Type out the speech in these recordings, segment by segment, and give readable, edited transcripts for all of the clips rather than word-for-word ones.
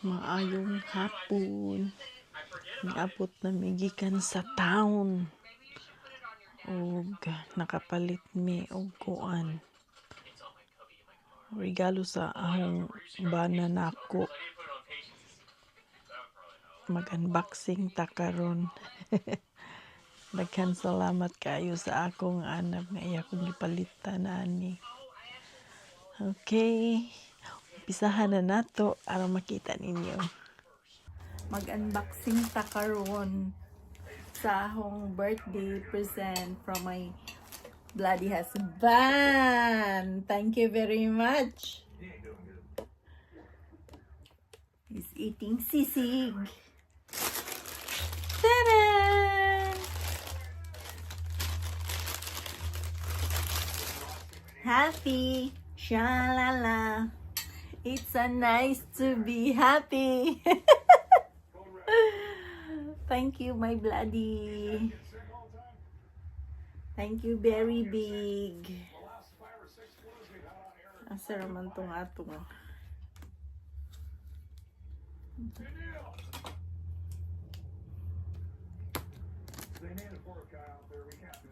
Maayong hapon. Niabot na gikan sa town. Og nakapalit mi og kuan. Regalo sa ahong bana nako. Mag-unboxing ta karon. Daghan salamat kayo sa akong anak nga iya kong gipalitan ani. Okay. Umpisahan na nato aron makita ninyo. Mag-unboxing ta karon sa akong birthday present from my bloody husband. Thank you very much. He's eating sisig. Ta-da! Happy, shalala. It's so nice to be happy. Thank you, my bloody. Thank you, very big. Asa raman tong atong.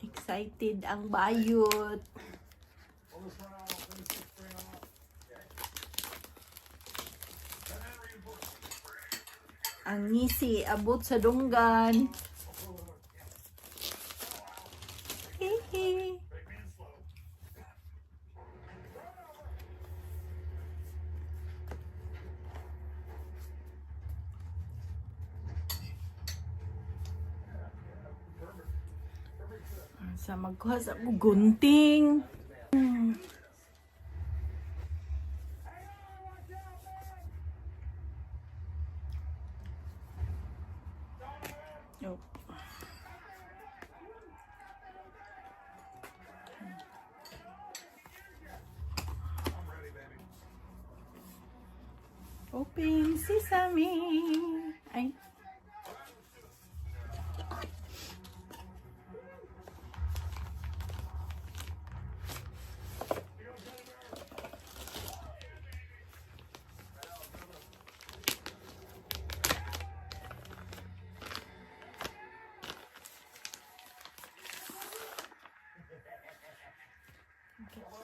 Excited ang bayot. Ang ngisi abot sa dunggan. Hehe. Sa magkuha sa gunting. Oh. Open sesame. Ay.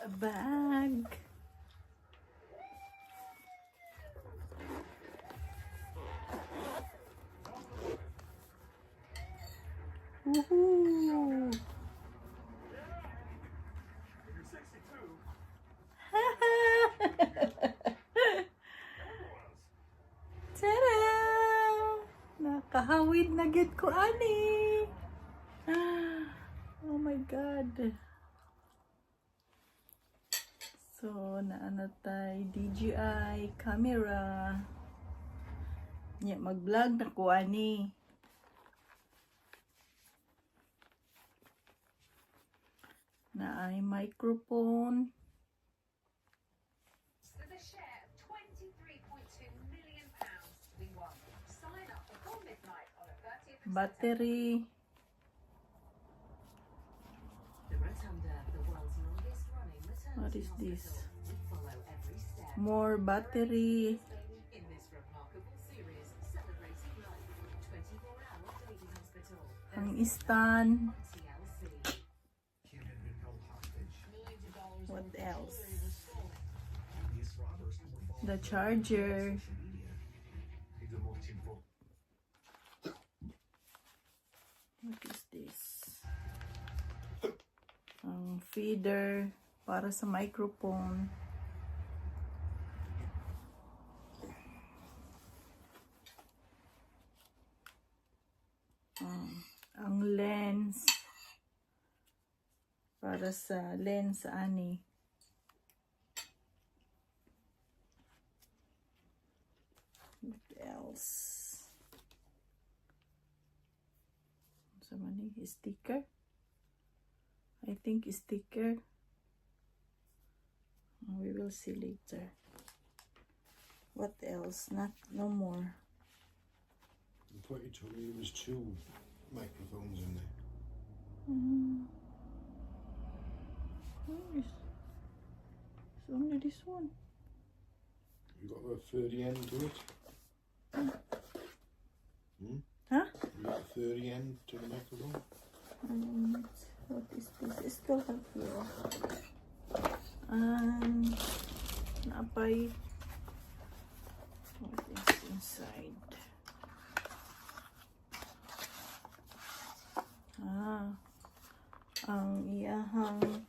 A bag. Woohoo! Tada! Nakahawid na gid ko ani. Oh my god. So, naano tay DJI camera. Nya mag-vlog na ko ani. Na ay microphone. With a share of £23.2 million to be won. Sign up before midnight on the 30th of Battery. The Rotunda, the world's longest running maternity What is this? hospital. We follow every step. More battery. In this remarkable series celebrating life, 24-hour baby hospital. Ang stand. TLC. What else? The charger. What is this? Ang feeder para sa microphone. Ang lens para sa lens ani. What else? Sa mani sticker? I think sticker. We will see later. What else? No more. I thought you told me there was 2 microphones in there. Nice. It's only this one. You got the 30 end to it. Huh? You got a 30 end to the microphone? What is this? It's still have here. And napay. What is inside? Ang iyahang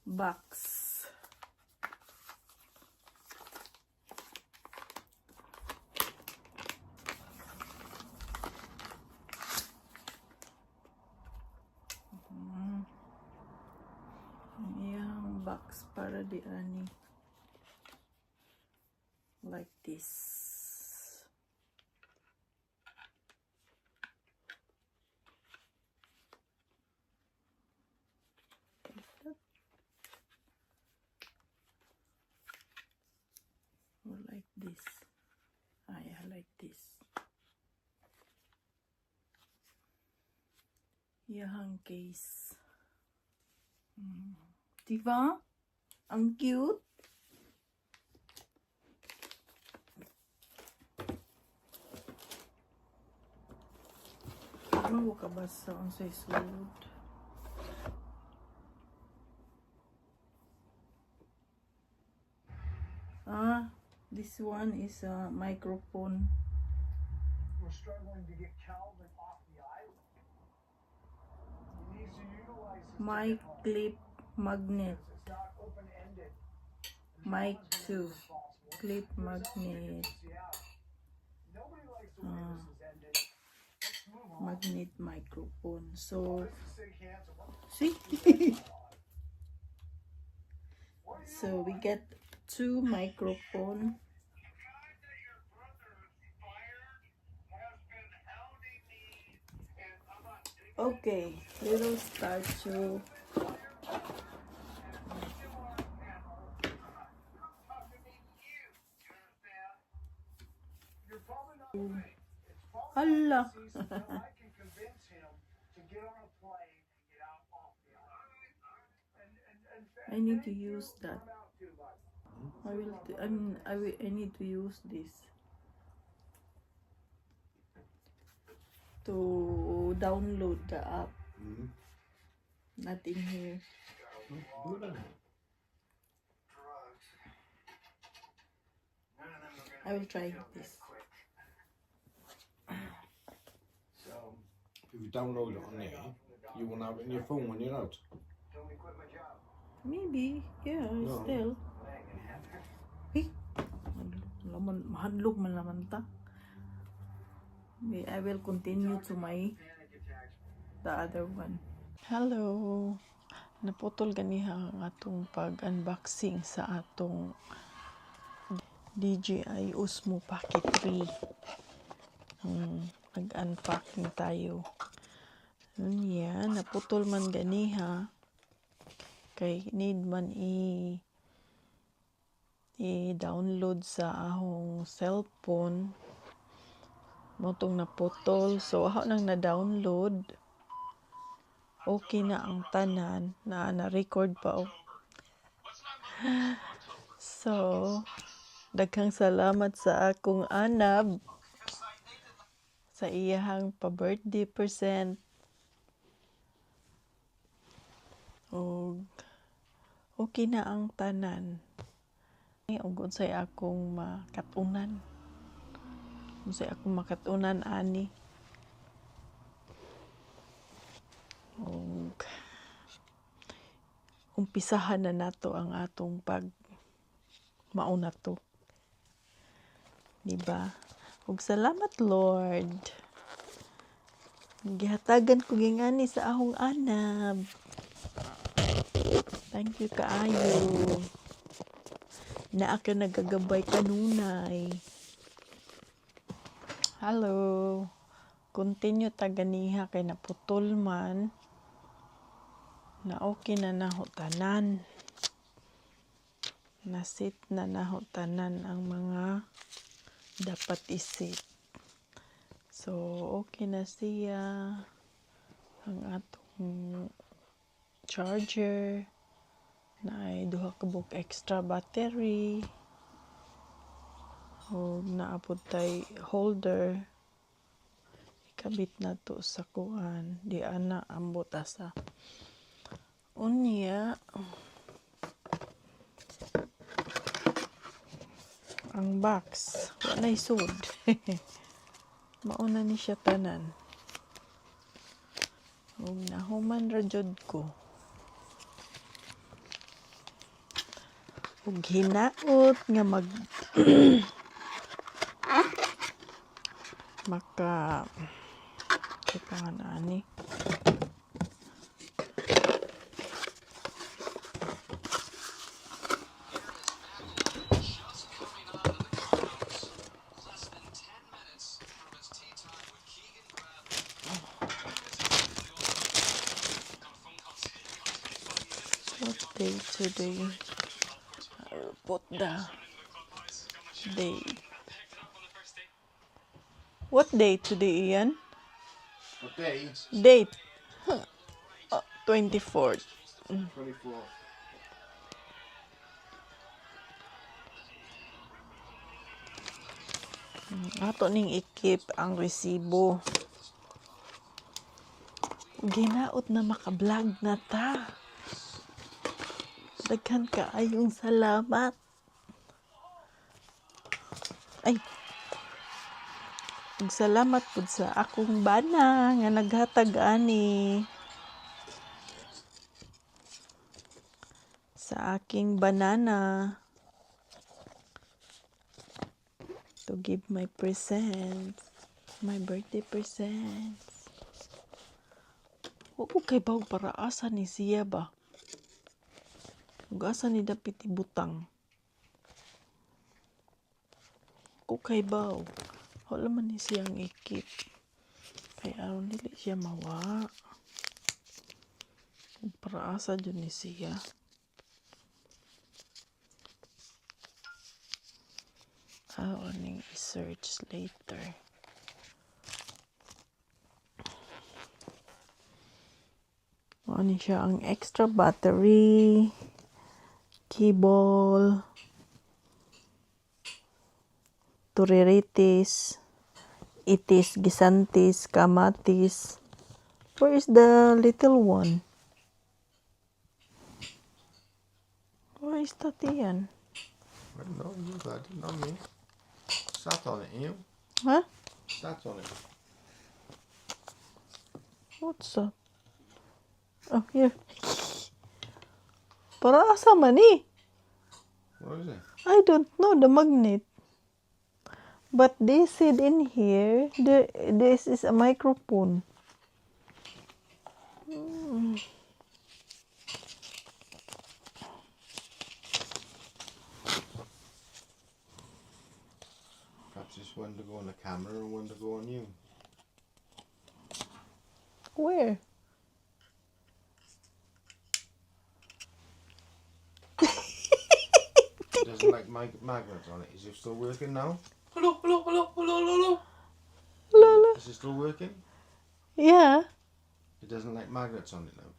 box. Ang iyahang box para di ani. Like this. Or like this. Yeah, like this. Iyahang case. Diba? Ang cute. Ano ka ba sa unsay sulod? This one is a microphone. We're struggling to get Calvin off the island. He needs to utilize his Mic ticket home clip magnet. because it's not open-ended. And Mic Calvin's 2. gonna be responsible. Clip There's no magnet. tickets to Seattle. Nobody likes the way this has ended. Let's move on. Magnet microphone. So, This is City Council. What see? do you So we get 2 microphone. Okay, little statue. You're probably not okay. It's probably Hala. not season until I can convince him to get on a plane and get out off the island. I need to use that. I'm out too, bud. I need to use this to download the app. Not in here. Do that. I will try this. If you download it on there, you won't have it in your phone when you're out. Maybe, yeah, No. still. Laman, mahadlok man naman ta. Okay, I will continue to the other one. Hello. Naputol ganiha ang atong pag-unboxing sa atong DJI Osmo Pocket 3. Nag-unpacking tayo. Yan, naputol man ganiha. Kay need man i-download sa ahong cellphone. Motong naputol. So, ako nang na-download. Okay na ang tanan. Na-record pa. So, daghang salamat sa akong anab. Sa iyahang pa-birthday present. O, okay na ang tanan. Ug unsay akong makatunan. Unsay akong makatunan ani. Ug umpisahan na nato ang atong mauna to. Diba? Ug salamat Lord. Gihatagan ko gingani sa ahong anab. Thank you kaayo. Na ka nagagabay kanunay. Hello. Continue taganiha kay naputol man. Na okay na nahutanan. Nasit na nahutanan ang mga dapat isit. So, okay na siya. Ang atong charger. Na ay duha ka buok extra battery. O naapod tay holder. Ikabit na to sa kuan. Di ana ambot asa. Unya. Ang box. Walay sud. Mauna ni siya tanan. Ug nahuman ra jud ko. Ug hinaot nga maka kipangan ani. What day today? I'll put the date. What day today, Ian? What day? Date. 24th. 24. Ato ning ikip ang resibo. Ginaot na maka-vlog na ta. Daghan kaayong salamat. Ay. Ug salamat pud sa akong bana nga naghatag ani. Sa aking banana. To give my presents. My birthday presents. Huwag kay ba para asa ni siya ba? Huwag asa ni dapit ibutang. Huwag kay ba? Wala man ni siyang ikip. Kaya aron dili siya mawa. Huwag para asa dyan ni siya. Aron ning i-search later. Ano siya ang extra battery, cable, turiritis, itis, gisantis, kamatis. Where is the little one? Where is that Ian? I don't know, you got it, not me. Sat on it, you. Huh? Sat on it. What's that? Oh, here. Para asa man eh? What is it? I don't know the magnet. But they said in here, this is a microphone. Perhaps it's one to go on the camera and one to go on you. Where? It doesn't like magnets on it. Is it still working now? Hello. Is it still working? Yeah. It doesn't like magnets on it now.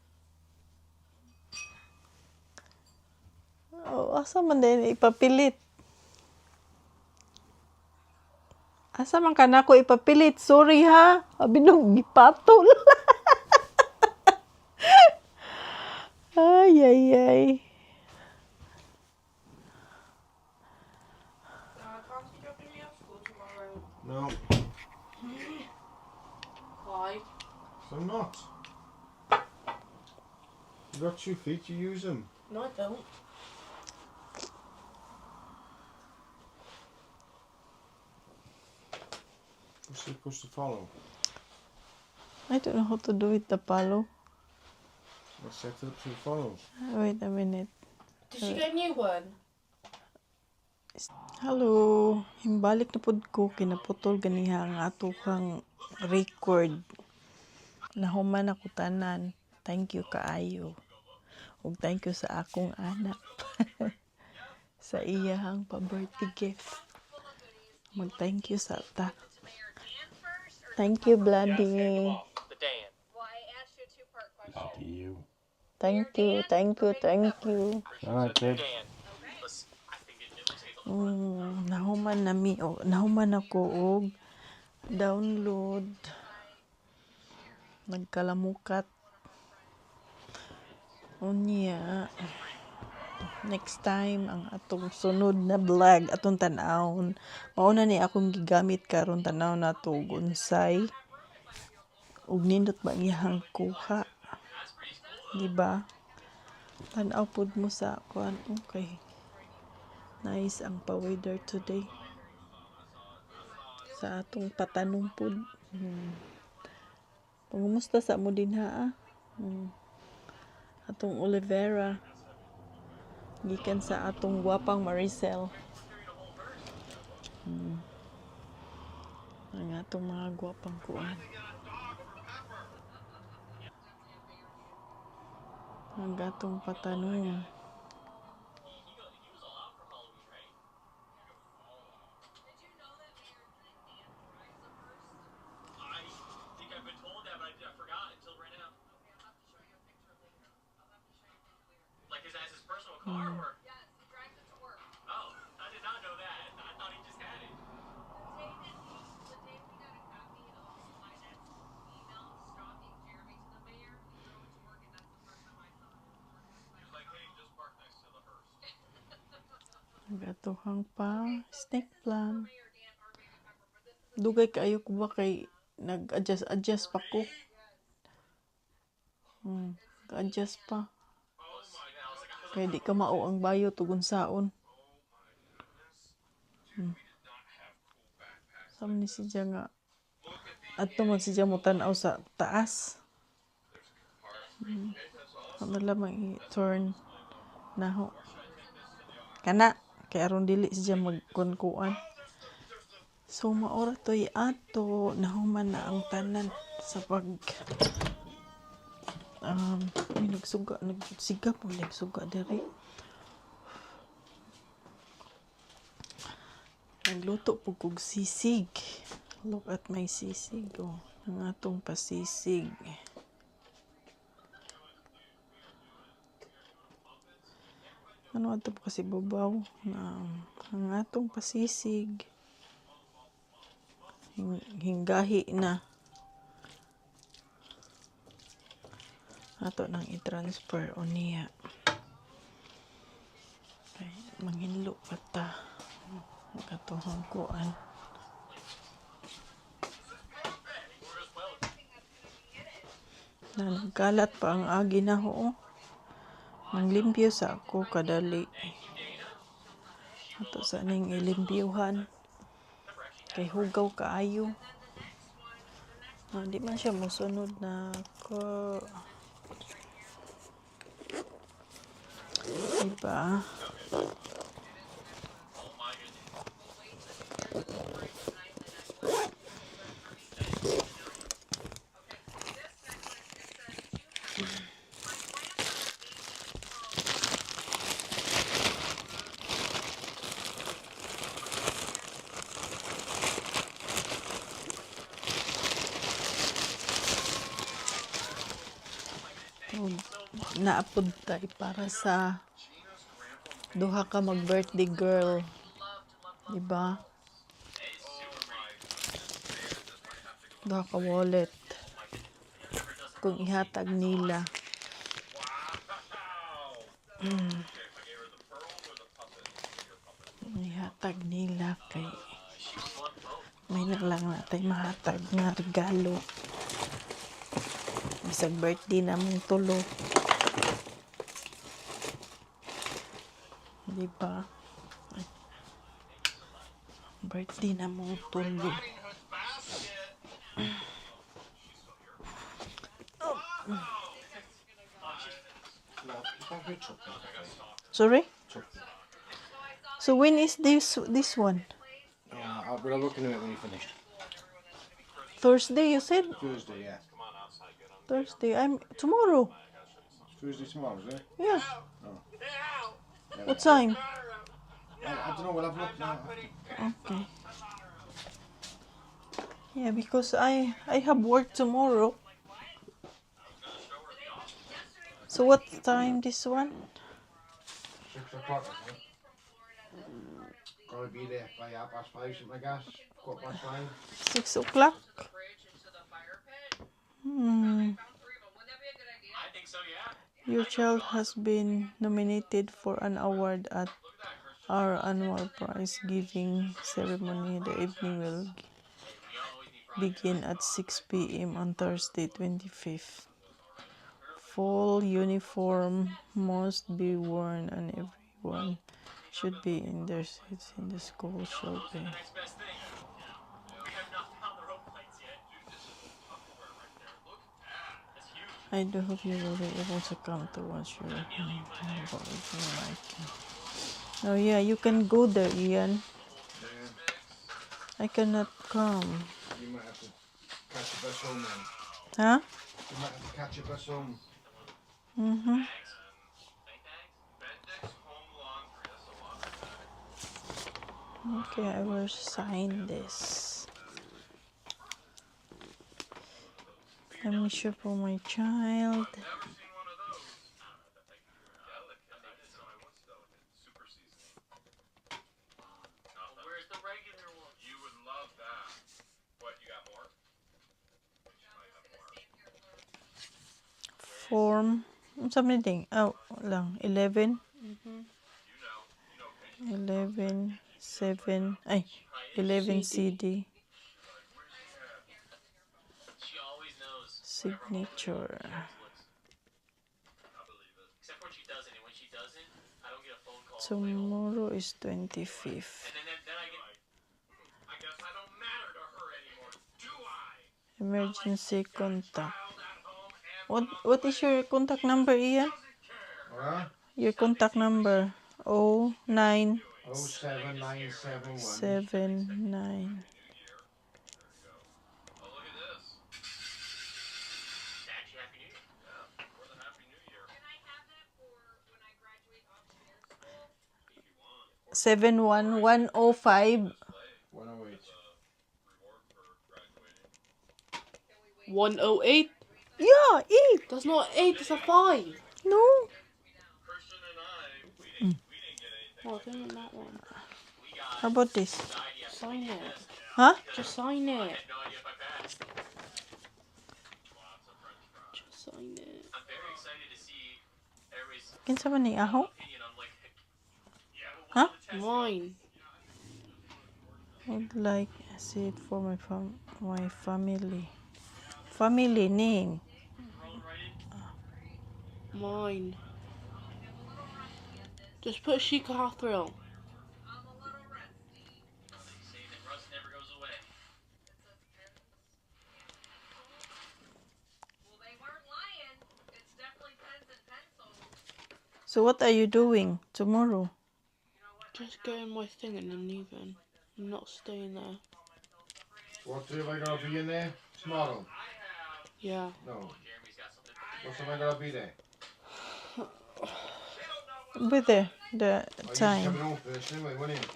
Oh, asa man din ipapilit? Asa man ka na ko ipapilit? Sorry ha. Abi nung gipatol. Ay. Can't you drop me off school tomorrow? No, Why? I'm not. You got 2 feet, you use them. No, I don't. What's it supposed to follow? I don't know how to do it, the palo. What's set it up so it follows? Wait a minute. Did she get a new one? Hello. Himbalik na pod ko. Kinaputol ganiha ang ato kang record. Nahuman ako tanan. Thank you kaayo. Ug thank you sa akong anak. Sa iyahang pa-birthday gift. Mag-thank you sa ta. Thank you, Bloody. The Dan. Well, I asked you a two-part question. To you. Thank you. Alright, kid. Dan. Listen, I think it'll take a Nahuman nami o nahuman ako og download nagkalamukat unya next time ang atong sunod na vlog atong tan-awon mauna ni akong gigamit karon tan-aw nato og unsay ug nindot ba iyang kuha, di ba? Tan-aw pud mo sa kuan. Okay, nice ang pa-weather today sa atong patanong pud. Pangumusta sa mo din ha? Atong Olivera gikan sa atong gwapang Maricel. Ang atong mga gwapang kuan. Ang atong patanong. Gatuhang pa snake plant. Dugay kaayo ko ba kay nag-adjust pa ko. Nag-adjust pa. Kaya di ka mao ang bayo tugon saon. Sam ni siya nga adto man siya mo tan-aw sa taas. Ano lamang i-turn naho. Kana kay aron dili siya magkunkuan. So maora toy ato nahuman na ang tanan sa pag nagsigap mo nagsuga diri. Nagluto po kog sisig. Look at my sisig. Oh. Ang atong pasisig. Ano ato po kasi babaw na ang atong pasisig. Hinggahi na. Ato nang i-transfer o niya. Okay. Manghinlo pa ta. Katuhang kuan. Nagkalat pa ang agi na ho. Manglimpyo sa ako kadali. Ato sa ning ilimpyuhan. Kay hugaw kaayo. Di man siya musunod na ko. Diba? Naapod tayo para sa duha ka mag-birthday girl. Diba? Duha ka wallet. Kung ihatag nila. Ihatag nila kay may na lang natin mahatag nga regalo. Bisag birthday namong tulo. Diba? Birthday namong tulo. Sorry? So when is this one? We'll look into it when you finished. Thursday, you said? Thursday, yeah. Thursday. Tomorrow. Thursday tomorrow, is it? Yeah. Oh. What time? I don't know, we'll have a look now. Okay. Yeah, because I have work tomorrow. So what time this one? 6 o'clock, isn't it? Gotta be there by 5:30, something like that. 5:15. 6 o'clock? The bridge into the fire pit. Hmm. Found 3 of them. Wouldn't that be a good idea? I think so, yeah. Your child has been nominated for an award at our annual prize giving ceremony. The evening will begin at 6 p.m. on Thursday, 25th. Full uniform must be worn and everyone should be in their seats in the school shortly. Next best thing. We have not found the rope plates yet. Dude, this is Tupperware right there. Look at that. That's huge. I do hope you will be able to come to watch your Oh yeah, you can go there, Ian. I cannot come. You might have to catch a bus home then. Huh? You might have to catch a bus home. Mm-hmm. Bendex home laundry. That's a lot of bags. Okay, I will sign this. Let me show for my child. Never seen one of those. Delicate. I didn't know I was delicate. Super seasoning. Where's the regular one? You would love that. What, you got more? You might have more. Form. Ang sabi ding? Oh, lang. 11. You know, 11, 7. Ay, 11 CD. she always knows. Signature. I believe it. Except when she doesn't, and when she doesn't, I don't get a phone call. Tomorrow is 25th. And then I get. I guess I don't matter to her anymore, do I? Emergency contact. Child at home and What is your contact number, Ian? Alright? Your contact number. 0979. 07971. Oh, look at this. Daddy, Happy New Year. Yeah, more than Happy New Year. Can I have that for when I graduate upstairs school? 71105. 108. 108? Yeah, 8. That's not 8, it's a 5. No. Christian and I, we didn't get anything. Oh, give me that one. How about this? Sign it. Huh? Just sign it. No idea if I passed. Lots of French fries. Just sign it. I'm very excited to see everybody's Kinsa man ni aho? opinion on like. Yeah, Huh? Mine. I'd like to see it for my family. Family name. Mine. Just put Sheikah Hathrill. I'm a little rusty. They say that rust never goes away. Well, they weren't lying. It's definitely pens and pencils. So what are you doing tomorrow? Just getting my thing and then leaving. I'm not staying there. What have I got to be in there? Tomorrow? Yeah. No. Jeremy's got something for What have I got to be there? With the Oh, you time. coming home first anyway, wouldn't you?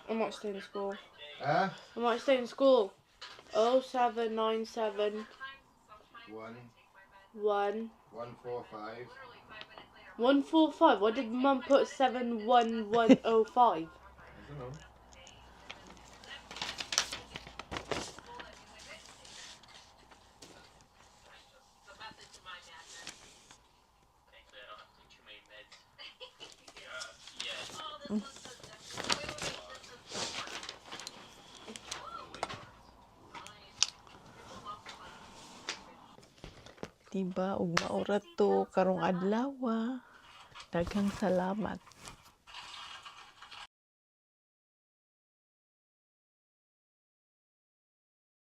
I might stay in school. Huh? I might stay in school. 0797 1, 1 145. 145. Why did Mum put 71105? I don't know. The method to my madness. Thankfully, I don't have to take too many meds. Oh, this looks so different. Wait, this is Diba, ug maura to karong adlaw. Daghang salamat.